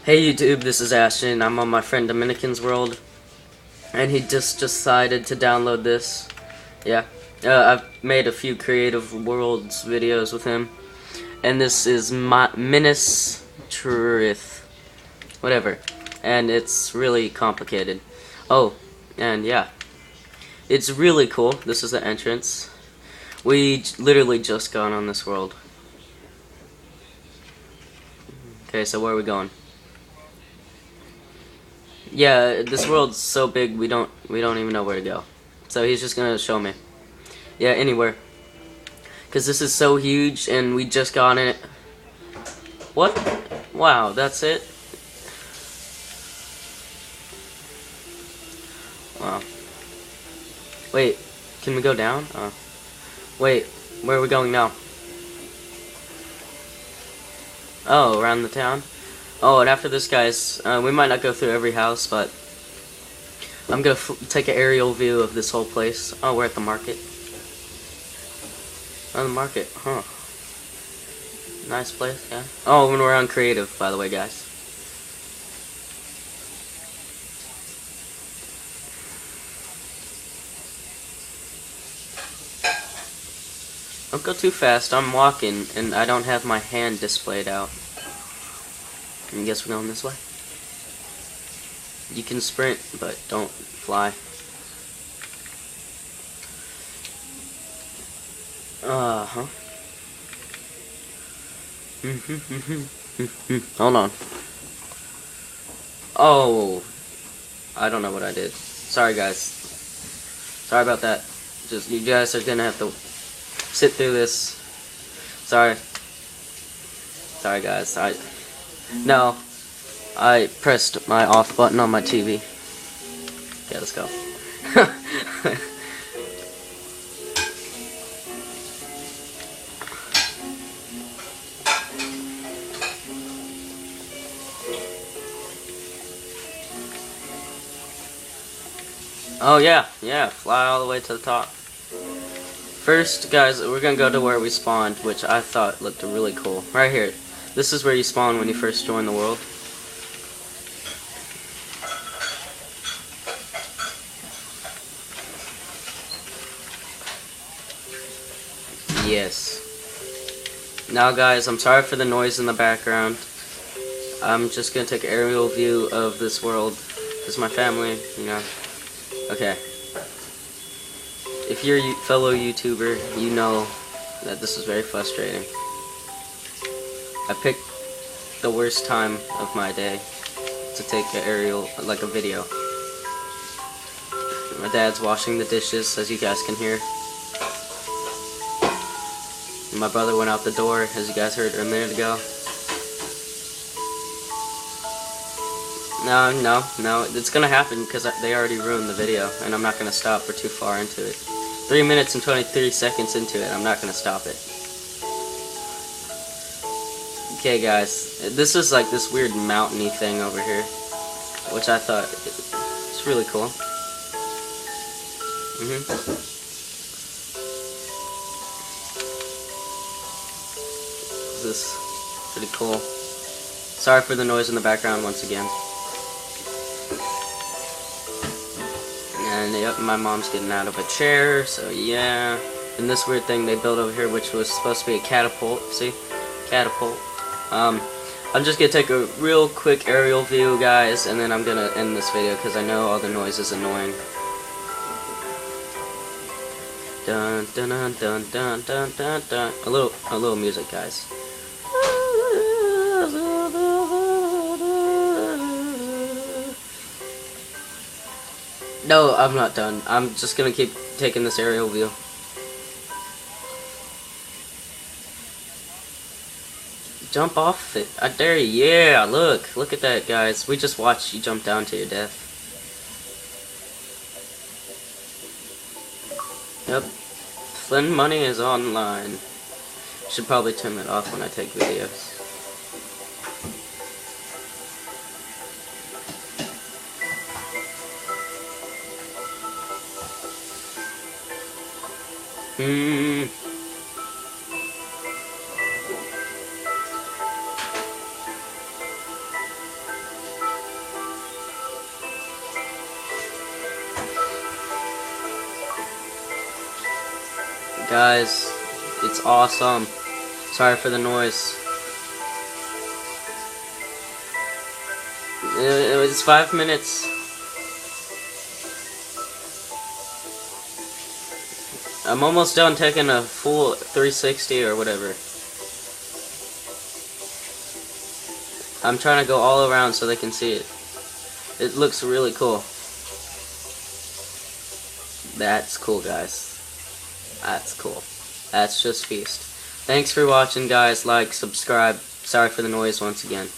Hey YouTube, this is Ashton. I'm on my friend Dominican's world, and he just decided to download this. Yeah, I've made a few creative worlds videos with him, and this is Minas Tirith, whatever, and it's really complicated. Oh, and yeah, it's really cool. This is the entrance. We literally just got on this world. Okay, so where are we going? Yeah, this world's so big we don't even know where to go. So he's just gonna show me. Yeah, anywhere. Cause this is so huge and we just got in it. What? Wow, that's it? Wow. Wait, can we go down? Oh. Wait, where are we going now? Oh, around the town? Oh, and after this, guys, we might not go through every house, but I'm gonna take an aerial view of this whole place. Oh, we're at the market. Oh, the market, huh. Nice place, yeah. Oh, and we're on creative, by the way, guys. Don't go too fast, I'm walking, and I don't have my hand displayed out. I guess we're going this way. You can sprint, but don't fly. Uh-huh. Hold on. Oh, I don't know what I did. Sorry, guys. Sorry about that. Just, you guys are gonna have to sit through this. Sorry. Sorry, guys. No. I pressed my off button on my TV. Okay, let's go. Oh yeah, fly all the way to the top. First, guys, we're gonna go to where we spawned, which I thought looked really cool. Right here. This is where you spawn when you first join the world. Yes. Now, guys, I'm sorry for the noise in the background. I'm just gonna take an aerial view of this world. This is my family, you know. Okay. If you're a fellow YouTuber, you know that this is very frustrating. I picked the worst time of my day to take an aerial, like a video. My dad's washing the dishes, as you guys can hear. And my brother went out the door, as you guys heard a minute ago. No, it's gonna happen because they already ruined the video, and I'm not gonna stop. We're too far into it. 3 minutes and 23 seconds into it, I'm not gonna stop it. Okay, guys, this is like this weird mountainy thing over here, which I thought it's really cool. This is pretty cool. Sorry for the noise in the background once again. And yep, my mom's getting out of a chair, so yeah. And this weird thing they built over here, which was supposed to be a catapult. See? Catapult. I'm just gonna take a real quick aerial view, guys, and then I'm gonna end this video because I know all the noise is annoying. Dun dun dun dun dun dun dun dun. A little music, guys. No, I'm not done. I'm just gonna keep taking this aerial view. Jump off it. I dare you. Yeah, look at that, guys. We just watched you jump down to your death. Yep. Flynn Money is online. Should probably turn it off when I take videos. Guys, it's awesome. Sorry for the noise. It was 5 minutes. I'm almost done taking a full 360 or whatever. I'm trying to go all around so they can see it. It looks really cool. That's cool, guys. That's cool. That's just Feast. Thanks for watching, guys. Like, subscribe. Sorry for the noise once again.